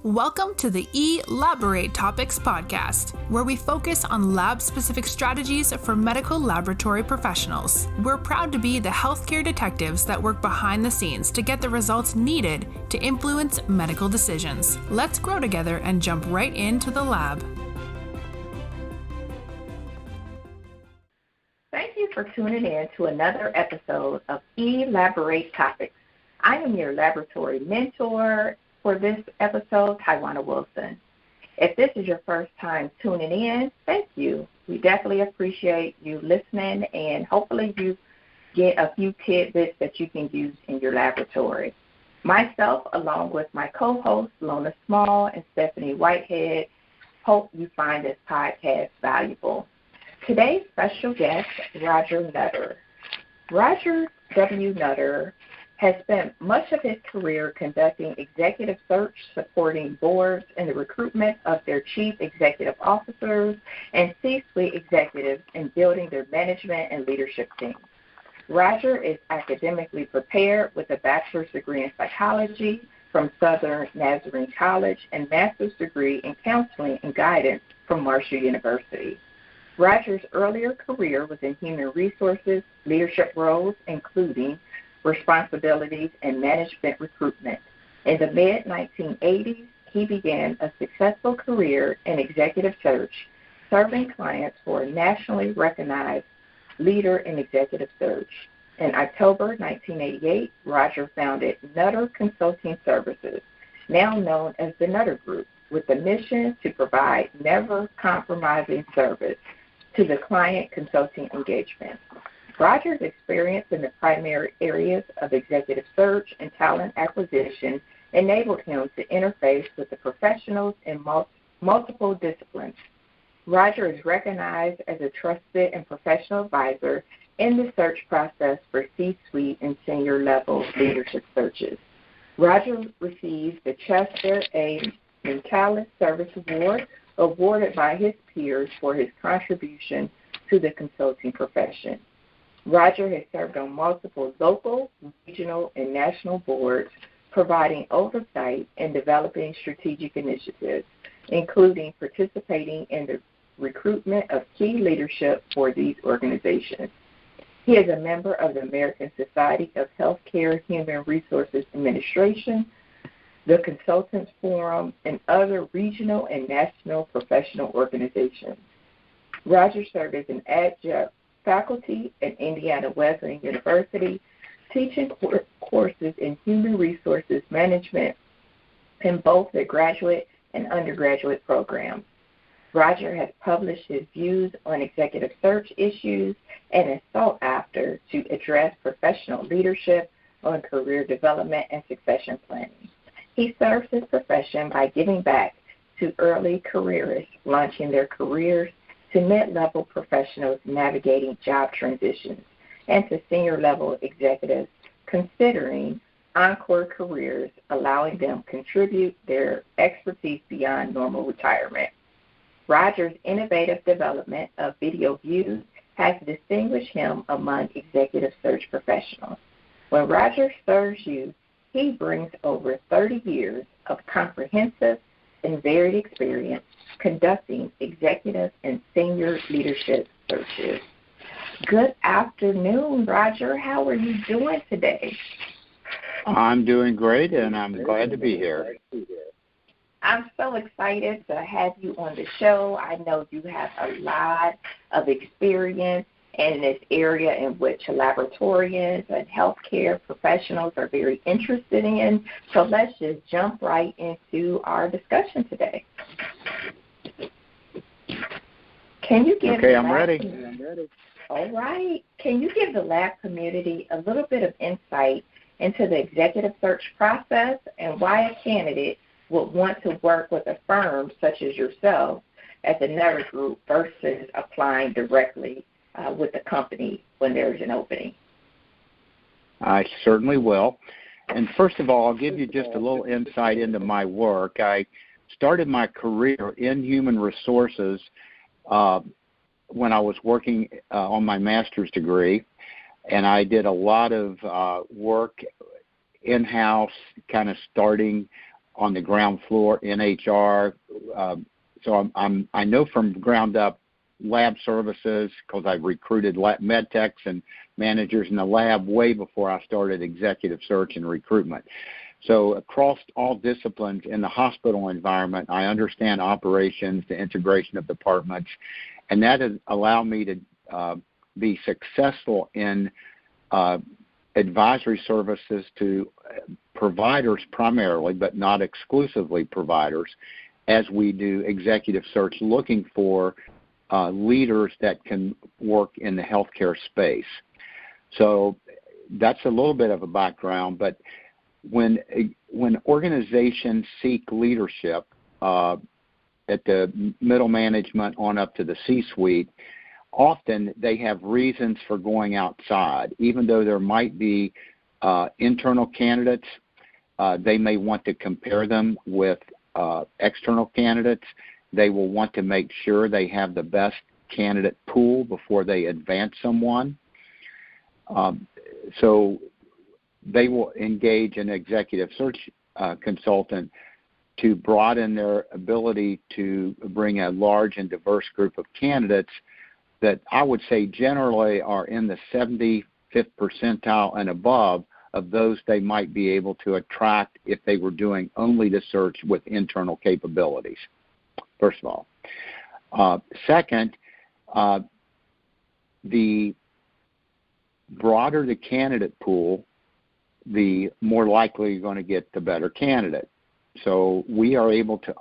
Welcome to the Elaborate Topics podcast, where we focus on lab-specific strategies for medical laboratory professionals. We're proud to be the healthcare detectives that work behind the scenes to get the results needed to influence medical decisions. Let's grow together and jump right into the lab. Thank you for tuning in to another episode of Elaborate Topics. I am your laboratory mentor for this episode, Tywauna Wilson. If this is your first time tuning in, thank you. We definitely appreciate you listening, and hopefully you get a few tidbits that you can use in your laboratory. Myself, along with my co-hosts, Lona Small and Stephanie Whitehead, hope you find this podcast valuable. Today's special guest, Roger Nutter. Roger W. Nutter has spent much of his career conducting executive search, supporting boards in the recruitment of their chief executive officers and C-suite executives in building their management and leadership teams. Roger is academically prepared with a bachelor's degree in psychology from Southern Nazarene College and master's degree in counseling and guidance from Marshall University. Roger's earlier career was in human resources leadership roles, including responsibilities and management recruitment. In the mid-1980s, he began a successful career in executive search, serving clients for a nationally recognized leader in executive search. In October 1988, Roger founded Nutter Consulting Services, now known as the Nutter Group, with the mission to provide never-compromising service to the client consulting engagement. Roger's experience in the primary areas of executive search and talent acquisition enabled him to interface with the professionals in multiple disciplines. Roger is recognized as a trusted and professional advisor in the search process for C-suite and senior-level leadership searches. Roger received the Chester A. Minkalis Service Award, awarded by his peers for his contribution to the consulting profession. Roger has served on multiple local, regional, and national boards, providing oversight and developing strategic initiatives, including participating in the recruitment of key leadership for these organizations. He is a member of the American Society of Healthcare Human Resources Administration, the Consultants Forum, and other regional and national professional organizations. Roger served as an adjunct faculty at Indiana Wesleyan University, teaching courses in human resources management in both the graduate and undergraduate programs. Roger has published his views on executive search issues and is sought after to address professional leadership on career development and succession planning. He serves his profession by giving back to early careerists launching their careers, to mid-level professionals navigating job transitions, and to senior-level executives considering encore careers, allowing them to contribute their expertise beyond normal retirement. Roger's innovative development of Videoview has distinguished him among executive search professionals. When Roger serves you, he brings over 30 years of comprehensive and varied experience conducting executive and senior leadership searches. Good afternoon, Roger. How are you doing today? I'm doing great, and I'm glad to be here. I'm so excited to have you on the show. I know you have a lot of experience in this area in which laboratorians and healthcare professionals are very interested in. So let's just jump right into our discussion today. Can you give I'm ready. All right. Can you give the lab community a little bit of insight into the executive search process and why a candidate would want to work with a firm such as yourself as a Nutter Group versus applying directly with the company when there's an opening? I certainly will. And first of all, I'll give you just a little insight into my work. I started my career in human resources when I was working on my master's degree, and I did a lot of work in-house, kind of starting on the ground floor in HR. So I know from ground up lab services because I've recruited med techs and managers in the lab way before I started executive search and recruitment. So across all disciplines in the hospital environment, I understand operations, the integration of departments, and that has allowed me to be successful in advisory services to providers primarily, but not exclusively providers, as we do executive search looking for leaders that can work in the healthcare space. So that's a little bit of a background, but when organizations seek leadership at the middle management on up to the C-suite, often they have reasons for going outside. Even though there might be internal candidates, they may want to compare them with external candidates. They will want to make sure they have the best candidate pool before they advance someone. So they will engage an executive search consultant to broaden their ability to bring a large and diverse group of candidates that I would say generally are in the 75th percentile and above of those they might be able to attract if they were doing only the search with internal capabilities, first of all. Second, the broader the candidate pool, the more likely you're going to get the better candidate. So we are able to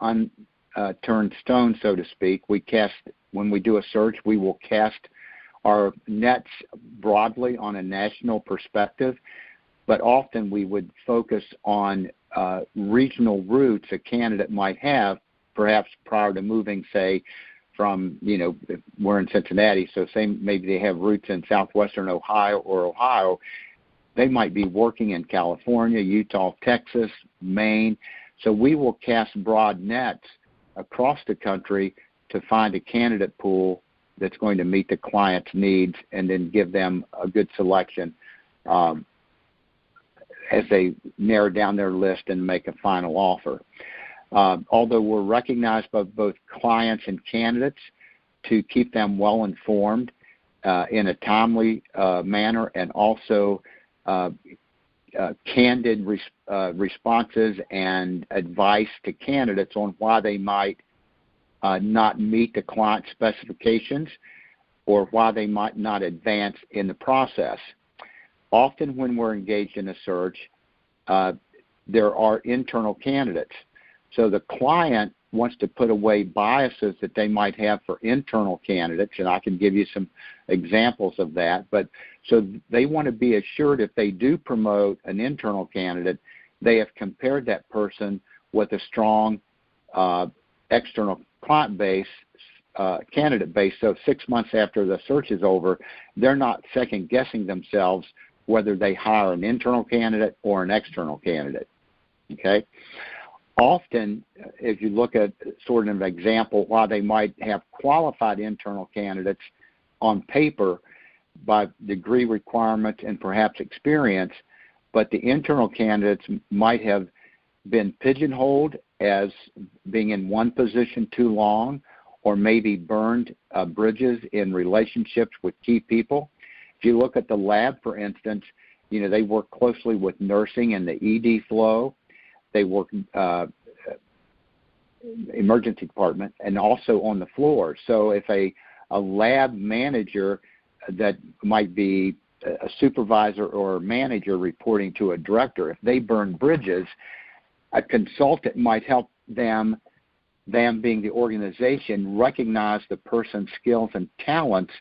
turn stones, so to speak. When we do a search, we will cast our nets broadly on a national perspective, but often we would focus on regional roots a candidate might have, perhaps prior to moving, say, from, we're in Cincinnati, so say maybe they have roots in southwestern Ohio or Ohio. They might be working in California, Utah, Texas, Maine. So we will cast broad nets across the country to find a candidate pool that's going to meet the client's needs and then give them a good selection as they narrow down their list and make a final offer. Although we're recognized by both clients and candidates to keep them well informed in a timely manner, and also candid responses and advice to candidates on why they might not meet the client specifications or why they might not advance in the process. Often when we're engaged in a search, there are internal candidates. So the client wants to put away biases that they might have for internal candidates, and I can give you some examples of that. But so they want to be assured if they do promote an internal candidate, they have compared that person with a strong external client base, candidate base. So 6 months after the search is over, they're not second guessing themselves whether they hire an internal candidate or an external candidate. Okay. Often, if you look at sort of an example why they might have qualified internal candidates on paper by degree requirements and perhaps experience, but the internal candidates might have been pigeonholed as being in one position too long, or maybe burned bridges in relationships with key people. If you look at the lab, for instance, they work closely with nursing and the ED flow. They work emergency department and also on the floor. So if a lab manager that might be a supervisor or a manager reporting to a director, if they burn bridges, a consultant might help them being the organization, recognize the person's skills and talents,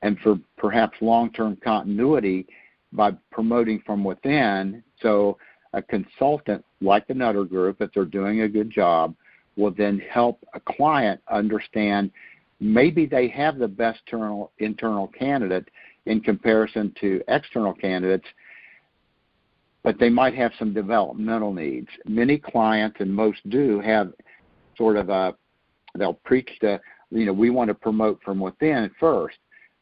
and for perhaps long-term continuity by promoting from within. So a consultant like the Nutter Group, if they're doing a good job, will then help a client understand maybe they have the best internal candidate in comparison to external candidates, but they might have some developmental needs. Many clients, and most do, have sort of they'll preach we want to promote from within first.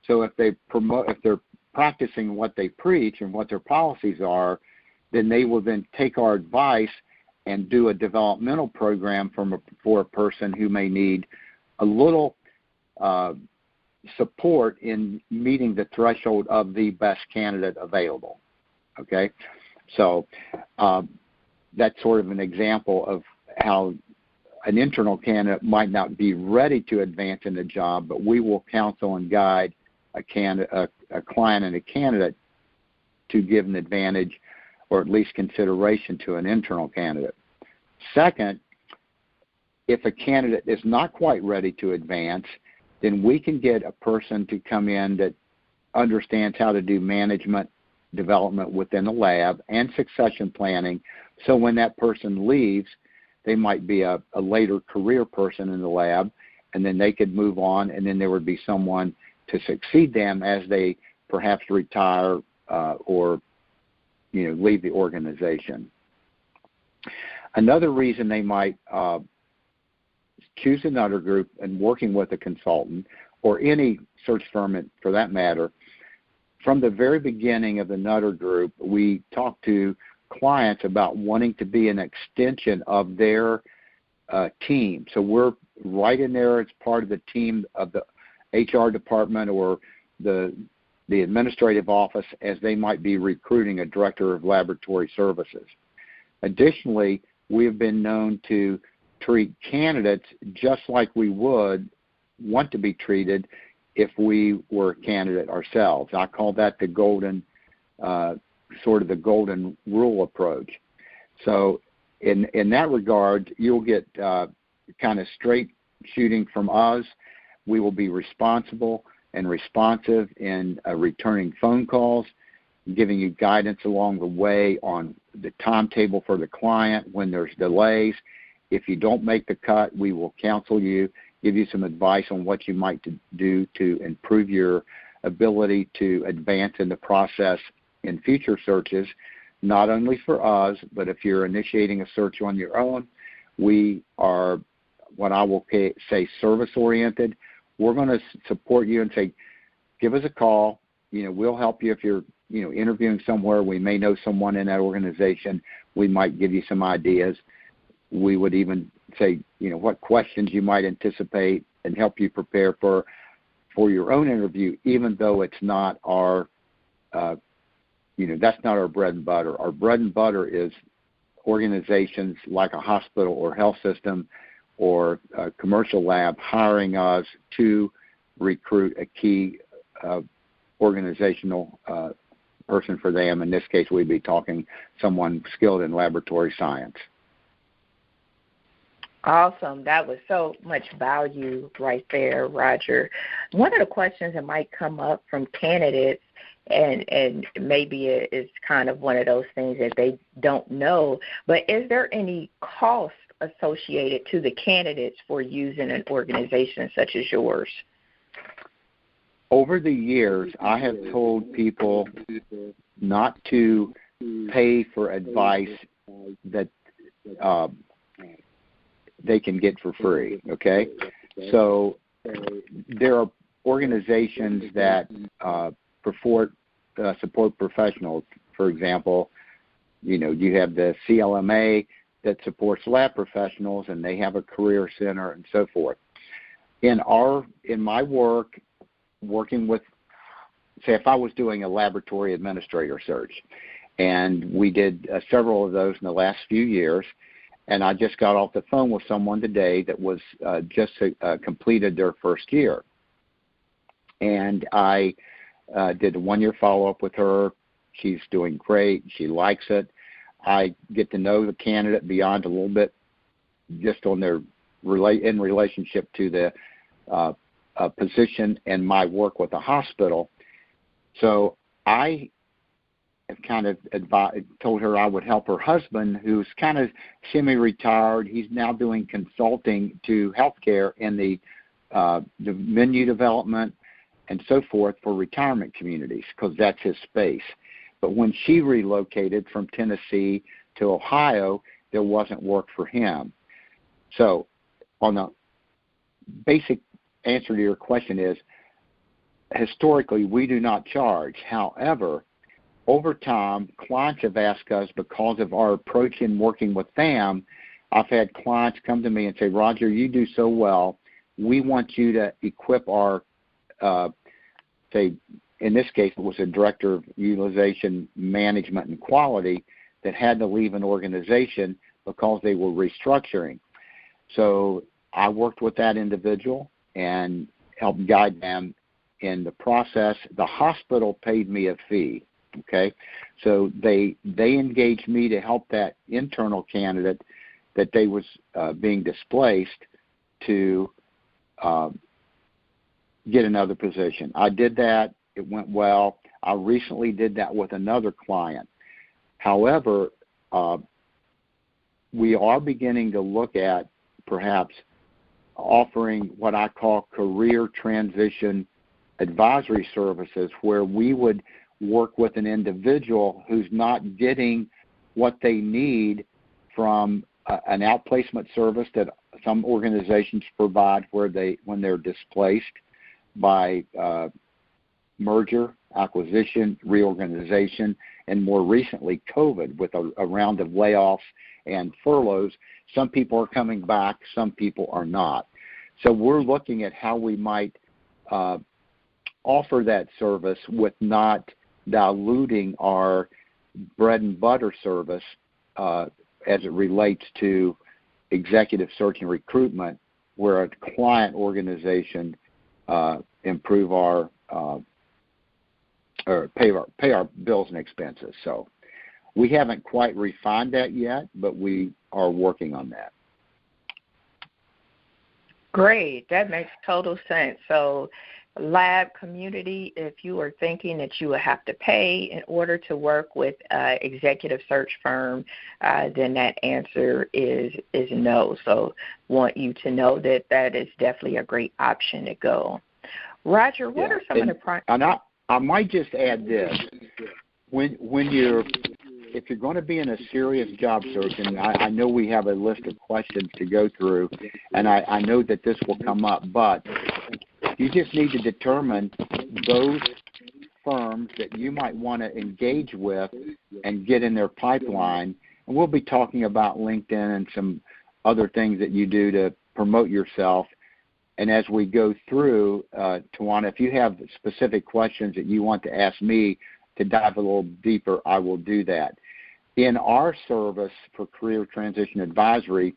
So if they're practicing what they preach and what their policies are, then they will then take our advice and do a developmental program for a person who may need a little support in meeting the threshold of the best candidate available. Okay? So that's sort of an example of how an internal candidate might not be ready to advance in the job, but we will counsel and guide a client and a candidate to give an advantage or at least consideration to an internal candidate. Second, if a candidate is not quite ready to advance, then we can get a person to come in that understands how to do management development within the lab and succession planning, so when that person leaves, they might be a later career person in the lab, and then they could move on, and then there would be someone to succeed them as they perhaps retire or leave the organization. Another reason they might choose another group and working with a consultant or any search firm for that matter, from the very beginning of the Nutter Group, we talk to clients about wanting to be an extension of their team. So we're right in there as part of the team of the HR department or the administrative office as they might be recruiting a director of laboratory services. Additionally, we have been known to treat candidates just like we would want to be treated if we were a candidate ourselves. I call that the golden, sort of the golden rule approach. So in that regard, you'll get kind of straight shooting from us. We will be responsible and responsive in returning phone calls, giving you guidance along the way on the timetable for the client when there's delays. If you don't make the cut, we will counsel you, give you some advice on what you might do to improve your ability to advance in the process in future searches, not only for us, but if you're initiating a search on your own, we are what I will say service-oriented. We're going to support you and say, give us a call. We'll help you if you're interviewing somewhere. We may know someone in that organization. We might give you some ideas. We would even say, what questions you might anticipate and help you prepare for your own interview, even though it's not our, that's not our bread and butter. Our bread and butter is organizations like a hospital or health system or a commercial lab hiring us to recruit a key organizational person for them. In this case, we'd be talking someone skilled in laboratory science. Awesome. That was so much value right there, Roger. One of the questions that might come up from candidates, and maybe it's kind of one of those things that they don't know, but is there any cost associated to the candidates for using an organization such as yours? Over the years, I have told people not to pay for advice that they can get for free, okay? So there are organizations that support professionals. For example, you have the CLMA that supports lab professionals, and they have a career center and so forth. In my work, working with, say, if I was doing a laboratory administrator search, and we did several of those in the last few years, and I just got off the phone with someone today that was just completed their first year. And I did a one-year follow-up with her. She's doing great. She likes it. I get to know the candidate beyond a little bit just on their in relationship to the position and my work with the hospital. So I have kind of told her I would help her husband, who's kind of semi-retired. He's now doing consulting to healthcare in the menu development and so forth for retirement communities, because that's his space. But when she relocated from Tennessee to Ohio, there wasn't work for him. So on the basic answer to your question is, historically, we do not charge. However, over time, clients have asked us, because of our approach in working with them, I've had clients come to me and say, Roger, you do so well. We want you to equip our, say, in this case, it was a director of utilization management and quality that had to leave an organization because they were restructuring. So I worked with that individual and helped guide them in the process. The hospital paid me a fee, okay? So they engaged me to help that internal candidate that they was being displaced to get another position. I did that. It went well. I recently did that with another client. However, we are beginning to look at perhaps offering what I call career transition advisory services, where we would work with an individual who's not getting what they need from an outplacement service that some organizations provide when they're displaced by merger, acquisition, reorganization, and more recently COVID with a round of layoffs and furloughs. Some people are coming back, some people are not. So we're looking at how we might offer that service with not diluting our bread and butter service as it relates to executive search and recruitment, where a client organization improve our or pay our bills and expenses. So we haven't quite refined that yet, but we are working on that. Great. That makes total sense. So lab community, if you are thinking that you would have to pay in order to work with an executive search firm, then that answer is no. So want you to know that that is definitely a great option to go. Roger, what are some of the I might just add this. If you're going to be in a serious job search, and I know we have a list of questions to go through, and I know that this will come up, but you just need to determine those firms that you might want to engage with and get in their pipeline. And we'll be talking about LinkedIn and some other things that you do to promote yourself. And as we go through, Tywauna, if you have specific questions that you want to ask me to dive a little deeper, I will do that. In our service for career transition advisory,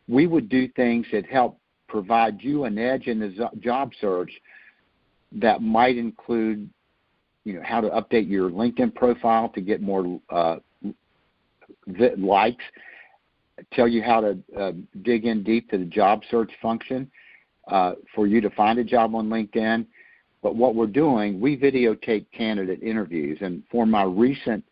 we would do things that help provide you an edge in the job search that might include, how to update your LinkedIn profile to get more likes, tell you how to dig in deep to the job search function for you to find a job on LinkedIn. But what we're doing, we videotape candidate interviews. And for my recent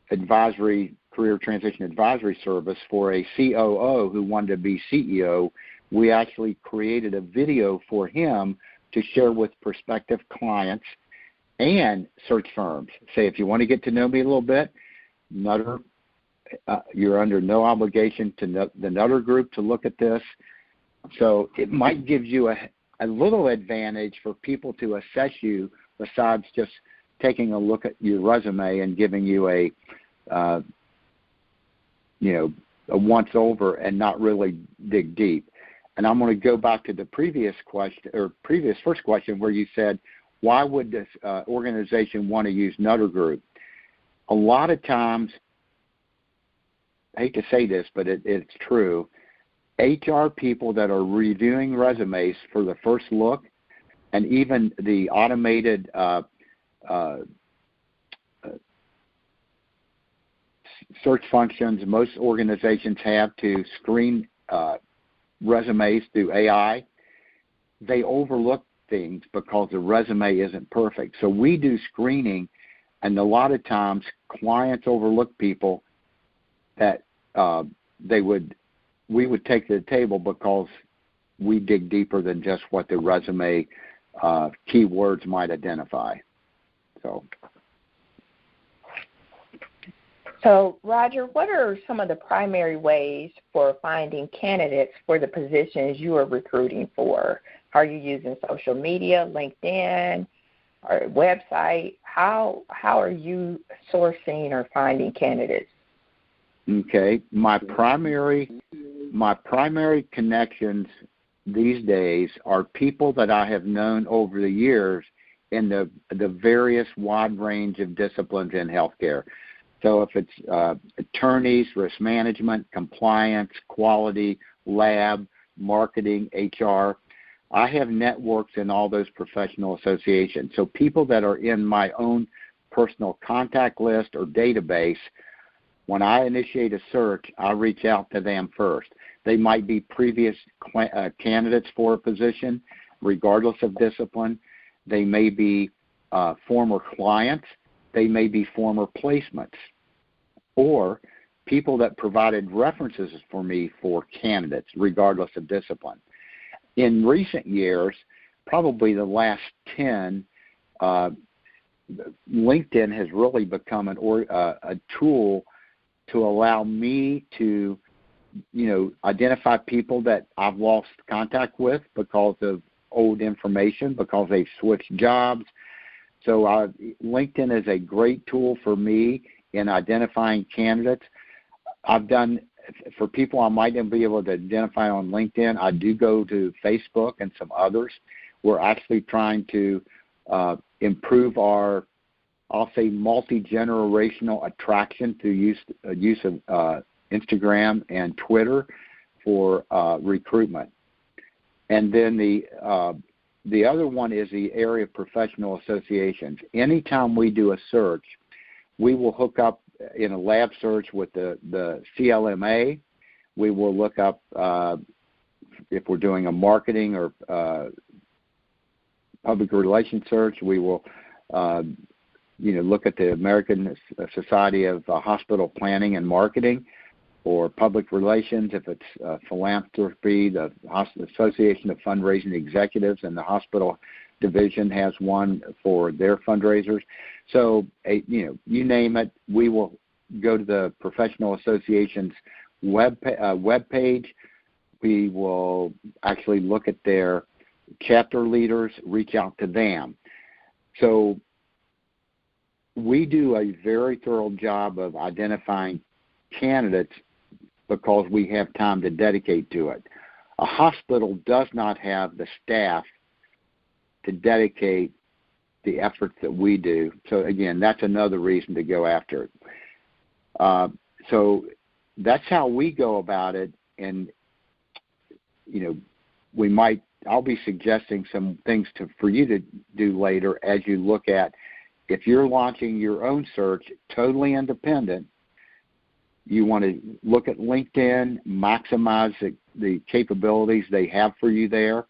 career transition advisory service for a COO who wanted to be CEO, we actually created a video for him to share with prospective clients and search firms. Say, if you want to get to know me a little bit, Nutter, you're under no obligation to the Nutter Group to look at this. So it might give you a little advantage for people to assess you besides just taking a look at your resume and giving you a once over and not really dig deep. And I'm going to go back to the previous first question where you said, why would this organization want to use Nutter Group? A lot of times, I hate to say this, but it's true, HR people that are reviewing resumes for the first look, and even the automated search functions most organizations have to screen resumes through AI, they overlook things because the resume isn't perfect. So we do screening, and a lot of times clients overlook people that we would take to the table because we dig deeper than just what the resume keywords might identify. So, Roger, what are some of the primary ways for finding candidates for the positions you are recruiting for? Are you using social media, LinkedIn, or website? How are you sourcing or finding candidates? Okay, my primary connections these days are people that I have known over the years in the various wide range of disciplines in healthcare. So if it's attorneys, risk management, compliance, quality, lab, marketing, HR, I have networks in all those professional associations. So people that are in my own personal contact list or database, when I initiate a search, I reach out to them first. They might be previous candidates for a position, regardless of discipline. They may be former clients. They may be former placements, or people that provided references for me for candidates, regardless of discipline. In recent years, probably the last 10, LinkedIn has really become a tool to allow me to, identify people that I've lost contact with because of old information, because they've switched jobs. So LinkedIn is a great tool for me in identifying candidates. I've done, for people I might not be able to identify on LinkedIn, I do go to Facebook and some others. We're actually trying to improve our, I'll say, multi-generational attraction through use of Instagram and Twitter for recruitment. And then the other one is the area of professional associations. Anytime we do a search, we will hook up in a lab search with the CLMA. We will look up, if we're doing a marketing or public relations search, we will look at the American Society of Hospital Planning and Marketing, or public relations. If it's philanthropy, the Association of Fundraising Executives and the hospital division has one for their fundraisers. So, you name it, we will go to the professional association's web page. We will actually look at their chapter leaders, reach out to them. So we do a very thorough job of identifying candidates because we have time to dedicate to it. A hospital does not have the staff to dedicate the efforts that we do. So again, that's another reason to go after it. So that's how we go about it. And, I'll be suggesting some things for you to do later as you look at, if you're launching your own search, totally independent, you want to look at LinkedIn, maximize the capabilities they have for you there,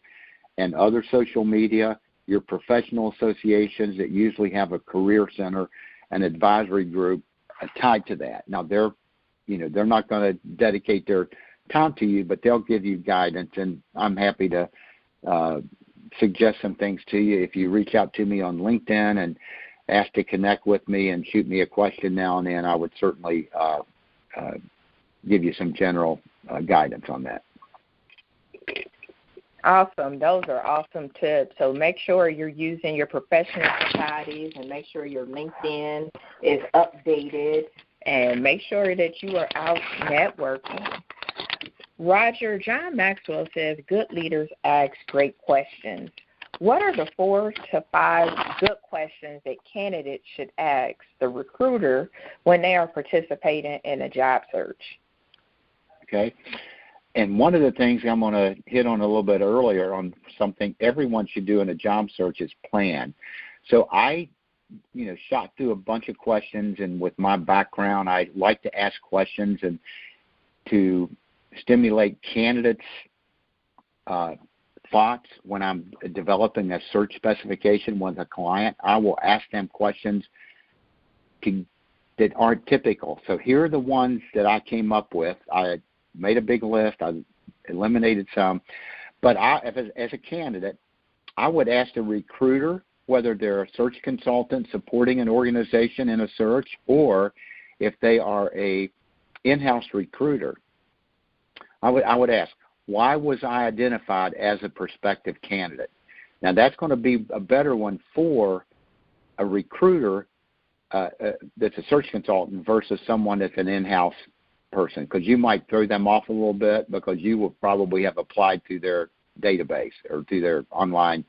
and other social media, your professional associations that usually have a career center, an advisory group tied to that. Now, they're not going to dedicate their time to you, but they'll give you guidance, and I'm happy to suggest some things to you. If you reach out to me on LinkedIn and ask to connect with me and shoot me a question now and then, I would certainly give you some general guidance on that. Awesome. Those are awesome tips. So make sure you're using your professional societies and make sure your LinkedIn is updated and make sure that you are out networking. Roger, John Maxwell says, good leaders ask great questions. What are the 4 to 5 good questions that candidates should ask the recruiter when they are participating in a job search? Okay. And one of the things I'm going to hit on a little bit earlier on something everyone should do in a job search is plan. So I, shot through a bunch of questions, and with my background, I like to ask questions and to stimulate candidates' thoughts when I'm developing a search specification with a client. I will ask them questions that aren't typical. So here are the ones that I came up with. I made a big list. I eliminated some. But as a candidate, I would ask the recruiter whether they're a search consultant supporting an organization in a search, or if they are a in-house recruiter. I would ask, why was I identified as a prospective candidate? Now, that's going to be a better one for a recruiter that's a search consultant versus someone that's an in-house person, because you might throw them off a little bit because you will probably have applied to their database or to their online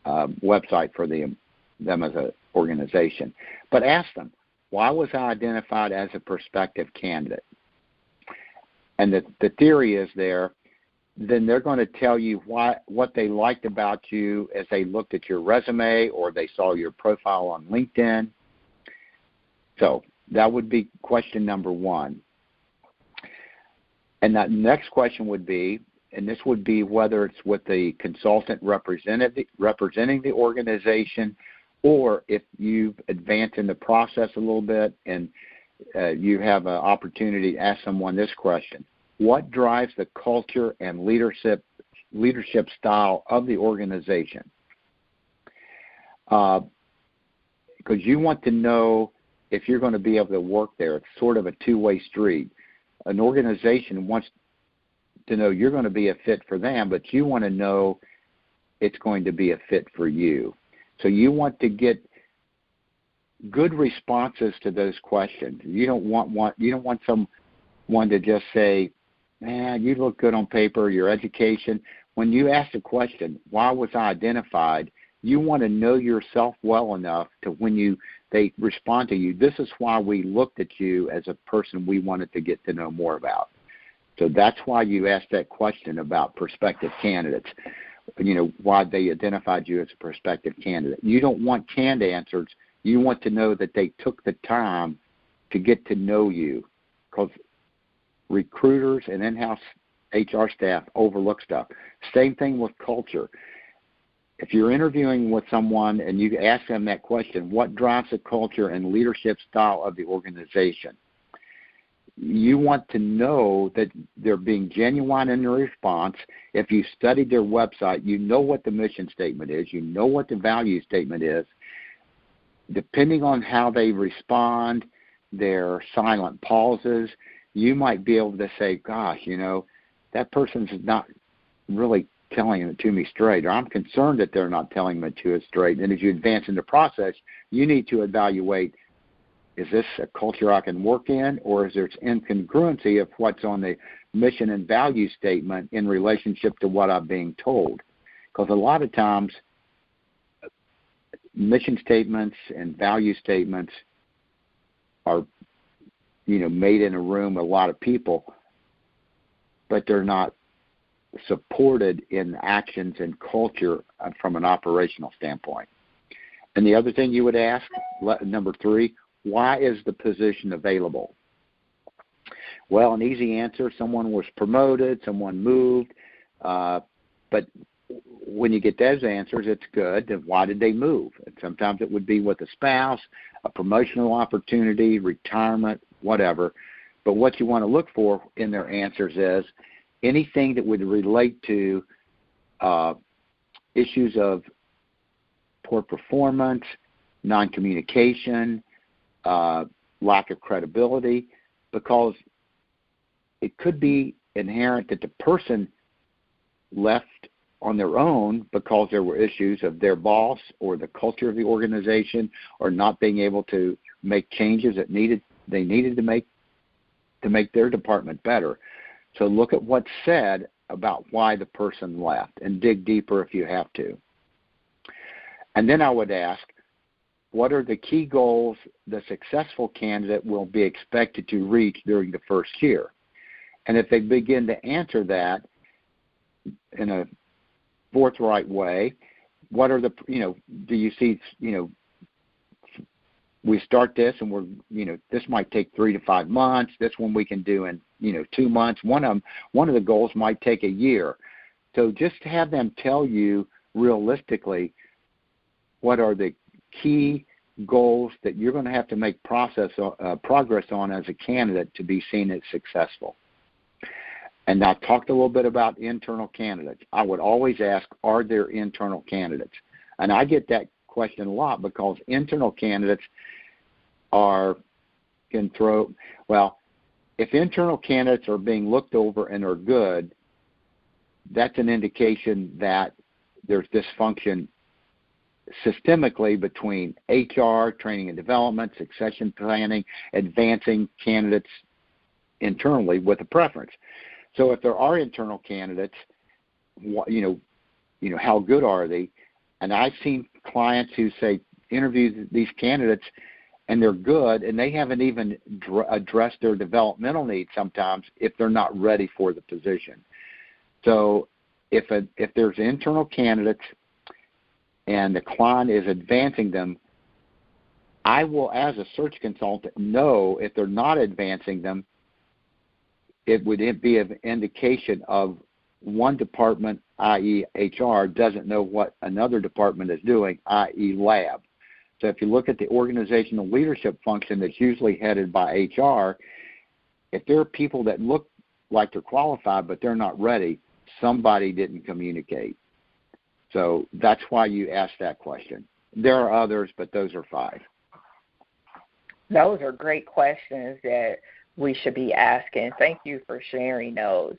website for them as an organization. But ask them, why was I identified as a prospective candidate? And the theory is there, then they're going to tell you what they liked about you as they looked at your resume or they saw your profile on LinkedIn. So that would be question number one. And that next question would be, and this would be whether it's with the consultant representing the organization, or if you've advanced in the process a little bit and you have an opportunity to ask someone this question: what drives the culture and leadership style of the organization? Because you want to know if you're going to be able to work there. It's sort of a two-way street. An organization wants to know you're going to be a fit for them, but you want to know it's going to be a fit for you. So you want to get good responses to those questions. You don't want someone to just say, "Man, you look good on paper, your education." When you ask the question, "Why was I identified?" you want to know yourself well enough to when they respond to you, "This is why we looked at you as a person we wanted to get to know more about." So that's why you ask that question about prospective candidates, why they identified you as a prospective candidate. You don't want canned answers. You want to know that they took the time to get to know you, because recruiters and in-house HR staff overlook stuff. Same thing with culture. If you're interviewing with someone and you ask them that question, what drives the culture and leadership style of the organization? You want to know that they're being genuine in their response. If you studied their website, you know what the mission statement is. You know what the value statement is. Depending on how they respond, their silent pauses, you might be able to say, "Gosh, that person's not really telling it to me straight," or "I'm concerned that they're not telling it to us straight." And as you advance in the process, you need to evaluate, is this a culture I can work in, or is there incongruency of what's on the mission and value statement in relationship to what I'm being told? Because a lot of times, mission statements and value statements are, made in a room with a lot of people, but they're not supported in actions and culture from an operational standpoint. And the other thing you would ask, number 3, why is the position available? Well, an easy answer: someone was promoted, someone moved. But when you get those answers, it's good. Then why did they move? And sometimes it would be with a spouse, a promotional opportunity, retirement, whatever. But what you want to look for in their answers is anything that would relate to issues of poor performance, non-communication, lack of credibility, because it could be inherent that the person left on their own because there were issues of their boss or the culture of the organization, or not being able to make changes that they needed to make their department better. So look at what's said about why the person left and dig deeper if you have to. And then I would ask, what are the key goals the successful candidate will be expected to reach during the first year? And if they begin to answer that in a forthright way, what are the, do you see, we start this and we're, this might take 3 to 5 months. This one we can do in, 2 months. One of the goals might take a year. So just to have them tell you realistically what are the key goals that you're going to have to make progress on as a candidate to be seen as successful. And I talked a little bit about internal candidates. I would always ask, are there internal candidates? And I get that question a lot because internal candidates if internal candidates are being looked over and are good, that's an indication that there's dysfunction systemically between HR, training and development, succession planning, advancing candidates internally with a preference. So if there are internal candidates, how good are they? And I've seen clients who say, interview these candidates, and they're good, and they haven't even addressed their developmental needs sometimes if they're not ready for the position. So if there's internal candidates and the client is advancing them, I will, as a search consultant, know if they're not advancing them, it would be an indication of one department, i.e. HR, doesn't know what another department is doing, i.e. lab. So if you look at the organizational leadership function that's usually headed by HR, if there are people that look like they're qualified but they're not ready, somebody didn't communicate. So that's why you asked that question. There are others, but those are 5. Those are great questions that we should be asking. Thank you for sharing those.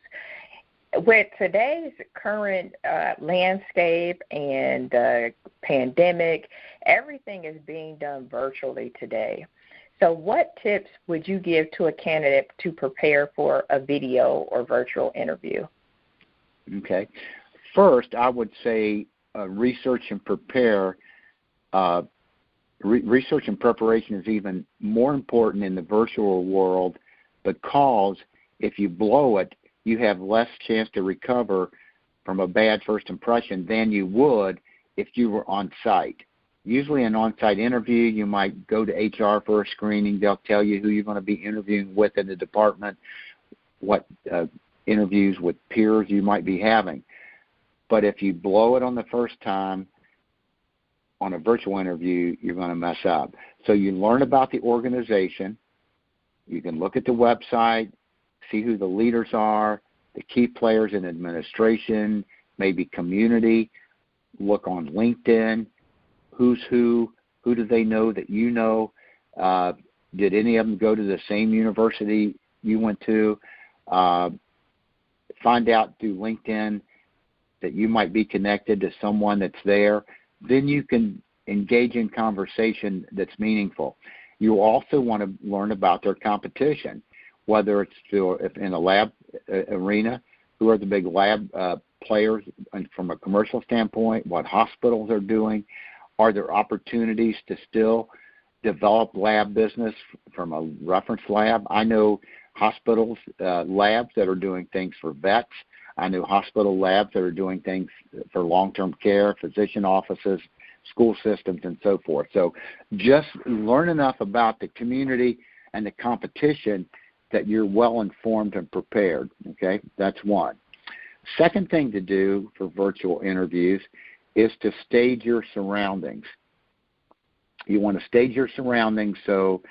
With today's current landscape and pandemic, everything is being done virtually today. So what tips would you give to a candidate to prepare for a video or virtual interview? Okay. First, I would say research and prepare. Research and preparation is even more important in the virtual world because if you blow it, you have less chance to recover from a bad first impression than you would if you were on site. Usually an on-site interview, you might go to HR for a screening. They'll tell you who you're going to be interviewing with in the department, what interviews with peers you might be having. But if you blow it on the first time on a virtual interview, you're going to mess up. So you learn about the organization. You can look at the website, see who the leaders are, the key players in administration, maybe community. Look on LinkedIn. Who's who? Who do they know that you know? Did any of them go to the same university you went to? Find out through LinkedIn that you might be connected to someone that's there. Then you can engage in conversation that's meaningful. You also want to learn about their competition, whether it's in a lab arena, who are the big lab players from a commercial standpoint, what hospitals are doing. Are there opportunities to still develop lab business from a reference lab? I know hospitals, labs that are doing things for vets. I know hospital labs that are doing things for long-term care, physician offices, school systems, and so forth. So just learn enough about the community and the competition that you're well-informed and prepared, okay? That's one. Second thing to do for virtual interviews is to stage your surroundings. You want to stage your surroundings so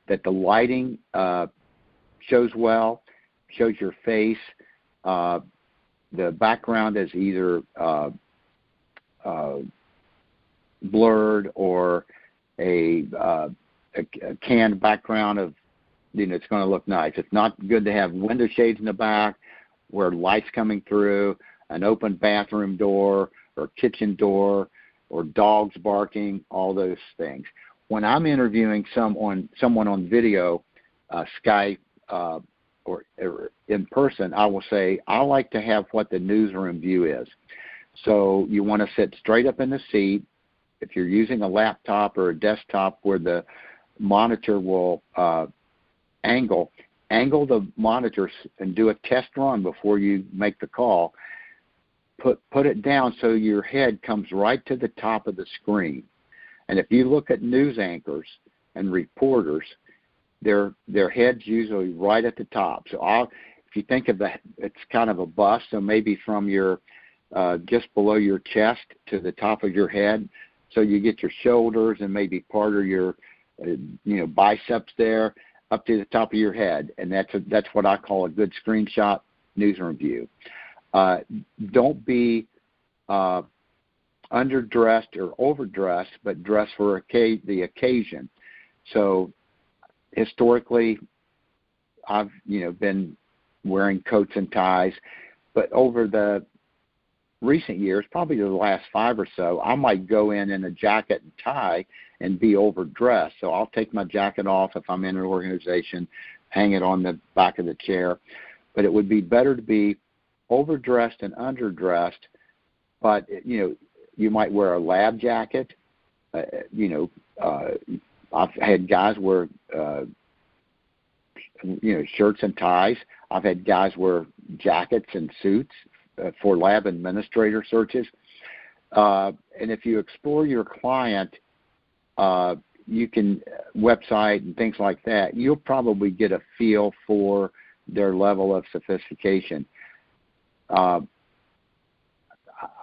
that the lighting shows well, shows your face. The background is either blurred or a canned background of, it's going to look nice. It's not good to have window shades in the back where light's coming through, an open bathroom door or kitchen door or dogs barking, all those things. When I'm interviewing someone on video, Skype, or in person, I will say, I like to have what the newsroom view is. So you want to sit straight up in the seat. If you're using a laptop or a desktop where the monitor will angle the monitors and do a test run before you make the call. Put it down so your head comes right to the top of the screen. And if you look at news anchors and reporters, their head's usually right at the top. So if you think of that, it's kind of a bust, so maybe from your just below your chest to the top of your head, so you get your shoulders and maybe part of your biceps there up to the top of your head, and that's what I call a good screenshot newsroom view. Don't be underdressed or overdressed, but dress for the occasion. So historically, I've been wearing coats and ties, but over the recent years, probably the last 5 or so, I might go in a jacket and tie and be overdressed. So I'll take my jacket off if I'm in an organization, hang it on the back of the chair. But it would be better to be overdressed and underdressed. But, you might wear a lab jacket. I've had guys wear, shirts and ties. I've had guys wear jackets and suits for lab administrator searches. And if you explore your client, you can website and things like that, you'll probably get a feel for their level of sophistication.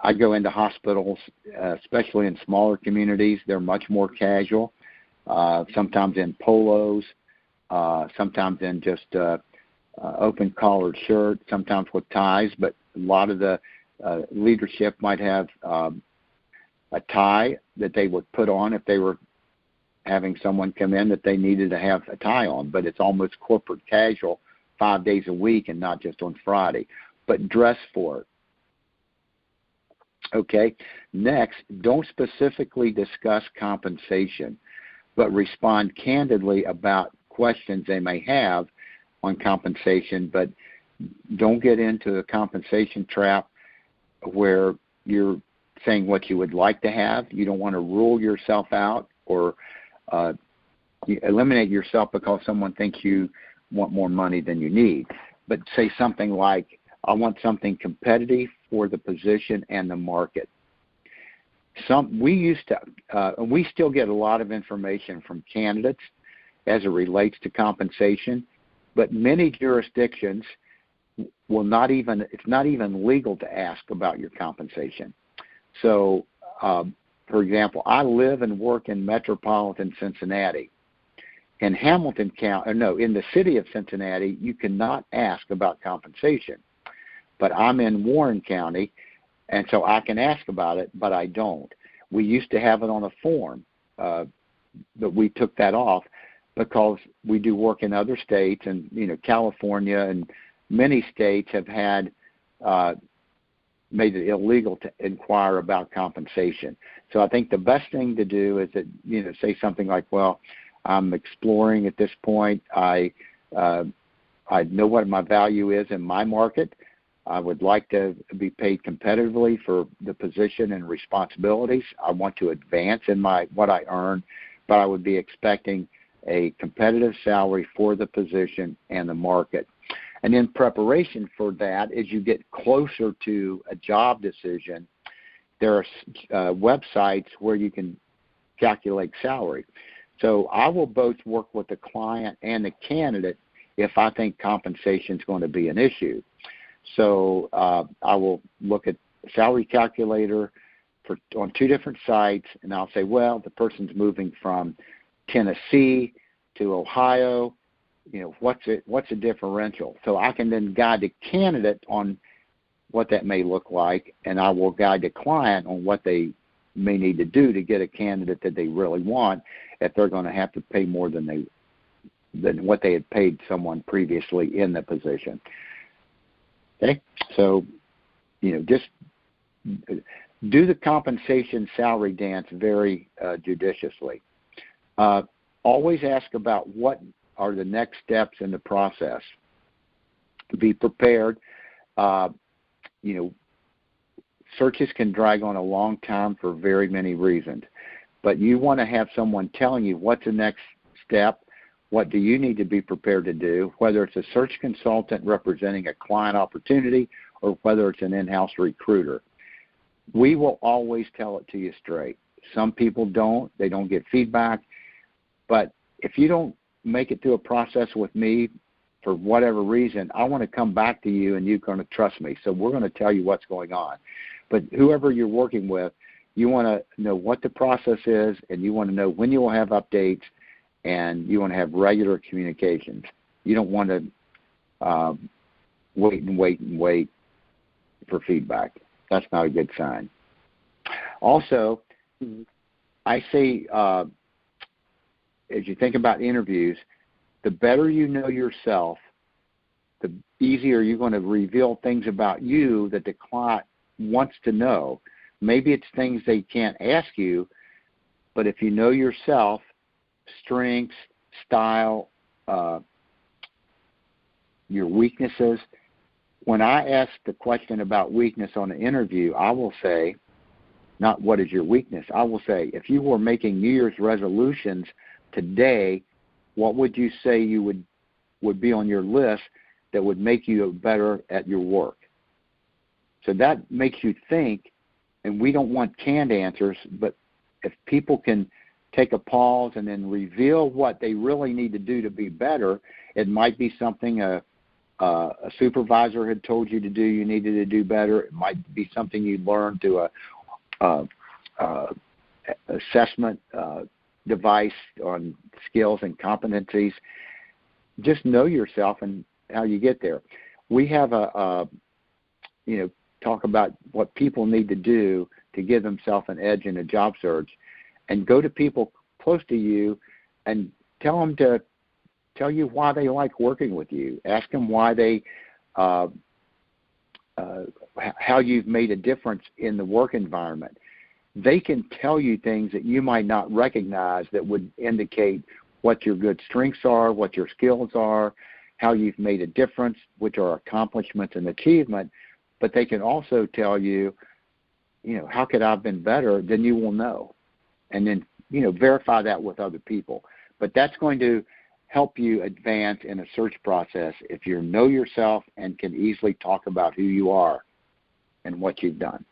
I go into hospitals, especially in smaller communities. They're much more casual, sometimes in polos, sometimes in just open collared shirt, sometimes with ties, but a lot of the leadership might have a tie that they would put on if they were having someone come in that they needed to have a tie on, but it's almost corporate casual 5 days a week and not just on Friday, but dress for it. Okay, next, don't specifically discuss compensation, but respond candidly about questions they may have on compensation, but don't get into a compensation trap where you're saying what you would like to have. You don't want to rule yourself out or you eliminate yourself because someone thinks you want more money than you need. But say something like, I want something competitive for the position and the market. We still get a lot of information from candidates as it relates to compensation, but many jurisdictions will not even, it's not even legal to ask about your compensation. So, for example, I live and work in metropolitan Cincinnati. In Hamilton County, in the city of Cincinnati, you cannot ask about compensation. But I'm in Warren County, and so I can ask about it, but I don't. We used to have it on a form, but we took that off because we do work in other states, and California and many states have had made it illegal to inquire about compensation. So I think the best thing to do is that say something like, "Well, I'm exploring at this point. I know what my value is in my market. I would like to be paid competitively for the position and responsibilities. I want to advance in what I earn, but I would be expecting a competitive salary for the position and the market." And in preparation for that, as you get closer to a job decision, there are websites where you can calculate salary. So I will both work with the client and the candidate if I think compensation is going to be an issue. So I will look at salary calculator on 2 different sites, and I'll say, well, the person's moving from Tennessee to Ohio. What's a differential? So I can then guide the candidate on what that may look like, and I will guide the client on what they may need to do to get a candidate that they really want if they're going to have to pay more than what they had paid someone previously in the position. Okay, so just do the compensation salary dance very judiciously. Always ask about what are the next steps in the process. Be prepared. Searches can drag on a long time for very many reasons, but you want to have someone telling you what's the next step. What do you need to be prepared to do, whether it's a search consultant representing a client opportunity or whether it's an in-house recruiter. We will always tell it to you straight. Some people don't. They don't get feedback. But if you don't make it through a process with me for whatever reason, I want to come back to you and you're going to trust me. So we're going to tell you what's going on. But whoever you're working with, you want to know what the process is, and you want to know when you will have updates, and you want to have regular communications. You don't want to wait for feedback. That's not a good sign. Also, I say, as you think about interviews, the better you know yourself, the easier you're going to reveal things about you that the client wants to know. Maybe it's things they can't ask you, but if you know yourself, strengths, style, your weaknesses. When I ask the question about weakness on an interview, I will say, not what is your weakness, I will say, if you were making New Year's resolutions today, what would you say you would be on your list that would make you better at your work? So that makes you think, and we don't want canned answers, but if people can take a pause and then reveal what they really need to do to be better, it might be something a supervisor had told you to do, you needed to do better. It might be something you learned through a assessment device on skills and competencies. Just know yourself and how you get there. We have talk about what people need to do to give themselves an edge in a job search, and go to people close to you and tell them to tell you why they like working with you. Ask them why they, how you've made a difference in the work environment. They can tell you things that you might not recognize that would indicate what your good strengths are, what your skills are, how you've made a difference, which are accomplishments and achievement. But they can also tell you, how could I have been better? Then you will know. And then, verify that with other people. But that's going to help you advance in a search process if you know yourself and can easily talk about who you are and what you've done.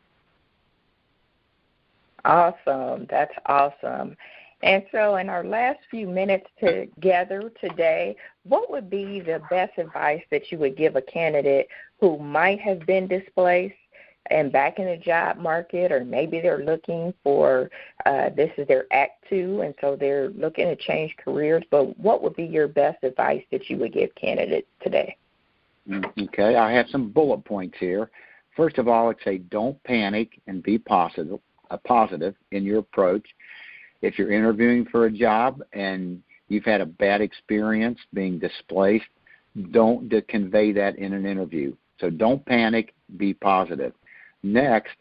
Awesome. That's awesome. And so in our last few minutes together today, what would be the best advice that you would give a candidate who might have been displaced and back in the job market, or maybe they're looking for, this is their act 2, and so they're looking to change careers, but what would be your best advice that you would give candidates today? Okay, I have some bullet points here. First of all, I'd say don't panic and be positive in your approach. If you're interviewing for a job and you've had a bad experience being displaced, don't convey that in an interview. So don't panic, be positive. Next,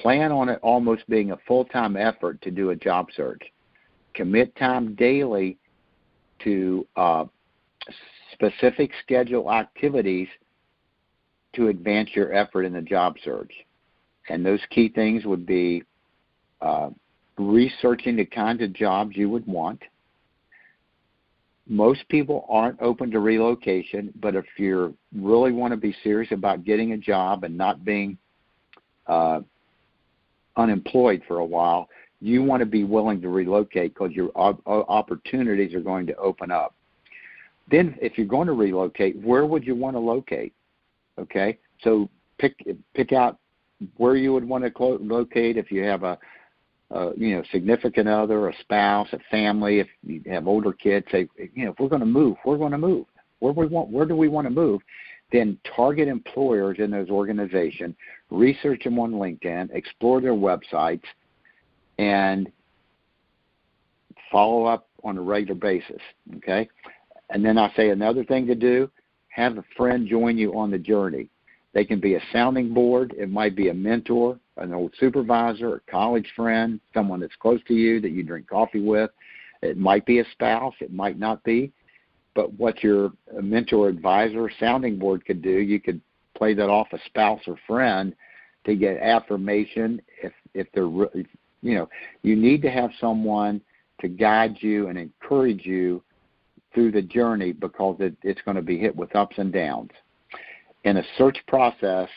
plan on it almost being a full-time effort to do a job search. Commit time daily to specific schedule activities to advance your effort in the job search. And those key things would be researching the kinds of jobs you would want. Most people aren't open to relocation, but if you really want to be serious about getting a job and not being unemployed for a while, you want to be willing to relocate because your opportunities are going to open up. Then if you're going to relocate, where would you want to locate? Okay, so pick out where you would want to locate if you have a significant other, a spouse, a family. If you have older kids, say, if we're going to move, we're going to move. Where do we want to move? Then target employers in those organizations, research them on LinkedIn, explore their websites, and follow up on a regular basis, okay? And then I say another thing to do, have a friend join you on the journey. They can be a sounding board. It might be a mentor, an old supervisor, a college friend, someone that's close to you that you drink coffee with. It might be a spouse. It might not be. But what your mentor, advisor, sounding board could do, you could play that off a spouse or friend to get affirmation. If they're, you need to have someone to guide you and encourage you through the journey because it's going to be hit with ups and downs. In a search process,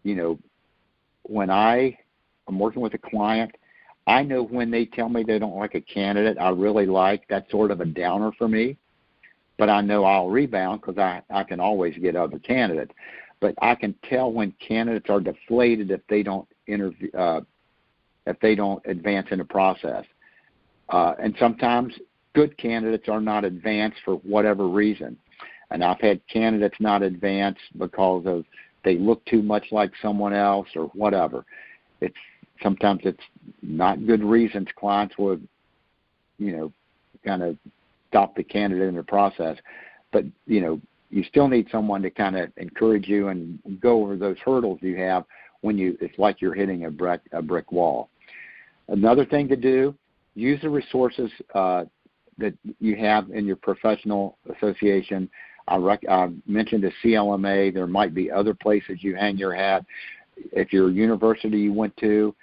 when I am working with a client, I know when they tell me they don't like a candidate I really like, that's sort of a downer for me. But I know I'll rebound because I can always get other candidates. But I can tell when candidates are deflated if they don't advance in the process. And sometimes good candidates are not advanced for whatever reason. And I've had candidates not advance because of they look too much like someone else or whatever. Sometimes it's not good reasons. Clients would, kind of stop the candidate in the process. But, you still need someone to kind of encourage you and go over those hurdles you have it's like you're hitting a brick wall. Another thing to do, use the resources that you have in your professional association. I mentioned the CLMA. There might be other places you hang your hat. If your university you went to,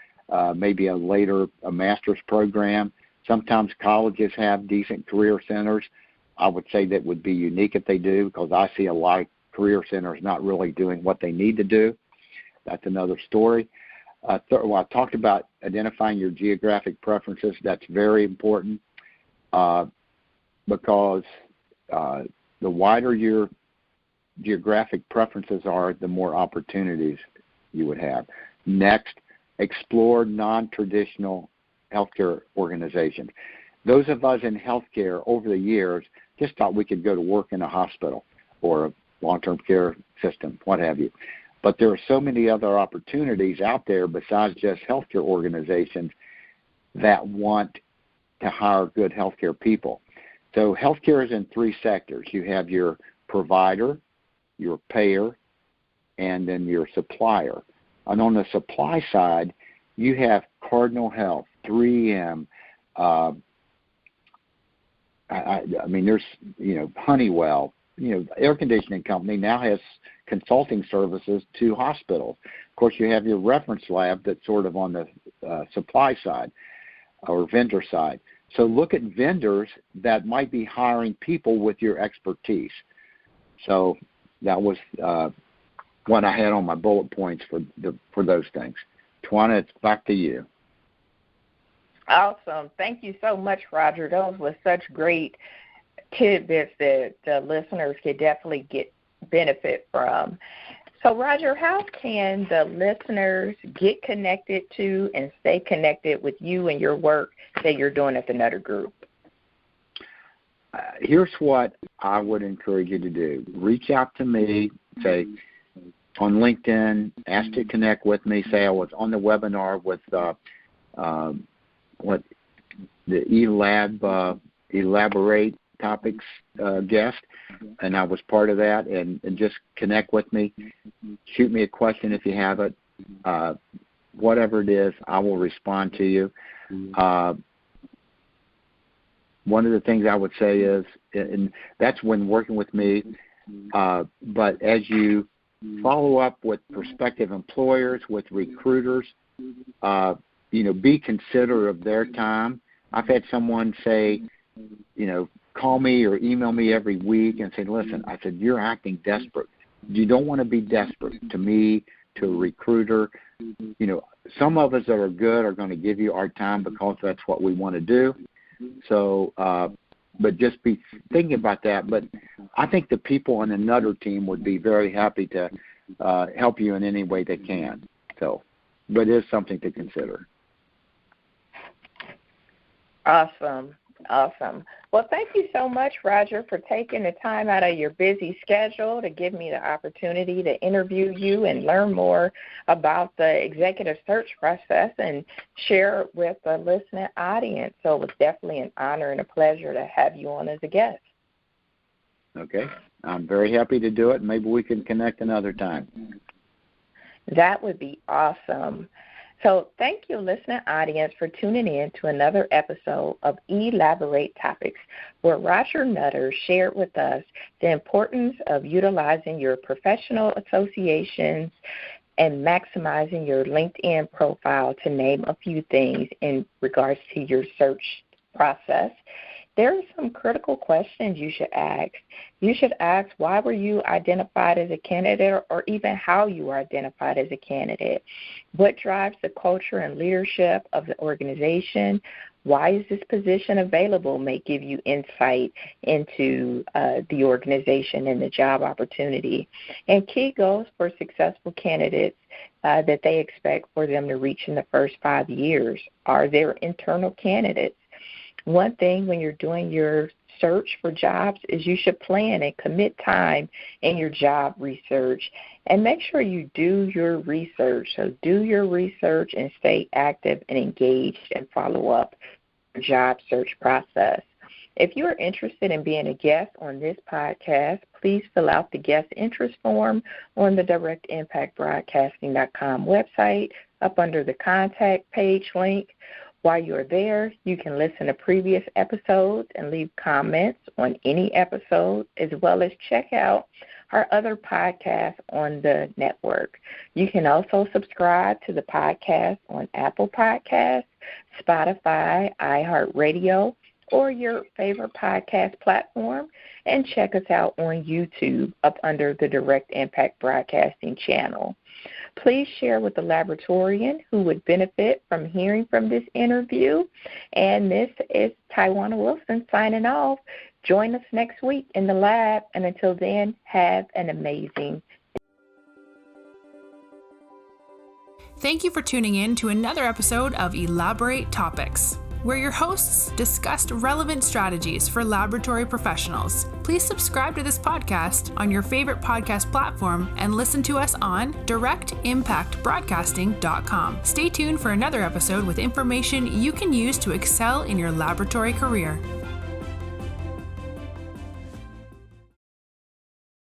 maybe a master's program. Sometimes colleges have decent career centers. I would say that would be unique if they do, because I see a lot of career centers not really doing what they need to do. That's another story. I talked about identifying your geographic preferences. That's very important because the wider your geographic preferences are, the more opportunities you would have. Next, explore non-traditional healthcare organizations. Those of us in healthcare over the years just thought we could go to work in a hospital or a long-term care system, what have you. But there are so many other opportunities out there besides just healthcare organizations that want to hire good healthcare people. So healthcare is in three sectors. You have your provider, your payer, and then your supplier. And on the supply side, you have Cardinal Health, 3M. I mean, there's Honeywell. Air conditioning company now has consulting services to hospitals. Of course, you have your reference lab that's sort of on the supply side or vendor side. So look at vendors that might be hiring people with your expertise. So that was what I had on my bullet points for those things. Tywauna, it's back to you. Awesome. Thank you so much, Roger. Those were such great tidbits that the listeners could definitely get benefit from. So, Roger, how can the listeners get connected to and stay connected with you and your work that you're doing at the Nutter Group? Here's what I would encourage you to do. Reach out to me, say, on LinkedIn, ask to connect with me. Say I was on the webinar with the Elaborate Topics guest, and I was part of that, and just connect with me. Shoot me a question if you have it. Whatever it is, I will respond to you. One of the things I would say is, and that's when working with me, but as you follow up with prospective employers, with recruiters, be considerate of their time. I've had someone say, call me or email me every week and say, listen, I said, you're acting desperate. You don't want to be desperate. To me, to a recruiter, some of us that are good are going to give you our time because that's what we want to do. So, but just be thinking about that. But I think the people on the Nutter team would be very happy to help you in any way they can. So, but it is something to consider. Awesome. Well, thank you so much, Roger, for taking the time out of your busy schedule to give me the opportunity to interview you and learn more about the executive search process and share with the listening audience. So it was definitely an honor and a pleasure to have you on as a guest. Okay. I'm very happy to do it. Maybe we can connect another time. That would be awesome. So thank you, listening audience, for tuning in to another episode of Elaborate Topics, where Roger Nutter shared with us the importance of utilizing your professional associations and maximizing your LinkedIn profile, to name a few things in regards to your search process. There are some critical questions you should ask. You should ask, why were you identified as a candidate, or even how you were identified as a candidate? What drives the culture and leadership of the organization? Why is this position available? May give you insight into the organization and the job opportunity. And key goals for successful candidates that they expect for them to reach in the first 5 years. Are there internal candidates? One thing when you're doing your search for jobs is you should plan and commit time in your job research, and make sure you do your research. So do your research and stay active and engaged and follow up your job search process. If you are interested in being a guest on this podcast, please fill out the guest interest form on the directimpactbroadcasting.com website up under the contact page link. While you're there, you can listen to previous episodes and leave comments on any episode, as well as check out our other podcasts on the network. You can also subscribe to the podcast on Apple Podcasts, Spotify, iHeartRadio, or your favorite podcast platform, and check us out on YouTube up under the Direct Impact Broadcasting channel. Please share with a laboratorian who would benefit from hearing from this interview. And this is Tywauna Wilson signing off. Join us next week in the lab, and until then, have an amazing day. Thank you for tuning in to another episode of Elaborate Topics, where your hosts discussed relevant strategies for laboratory professionals. Please subscribe to this podcast on your favorite podcast platform and listen to us on directimpactbroadcasting.com. Stay tuned for another episode with information you can use to excel in your laboratory career.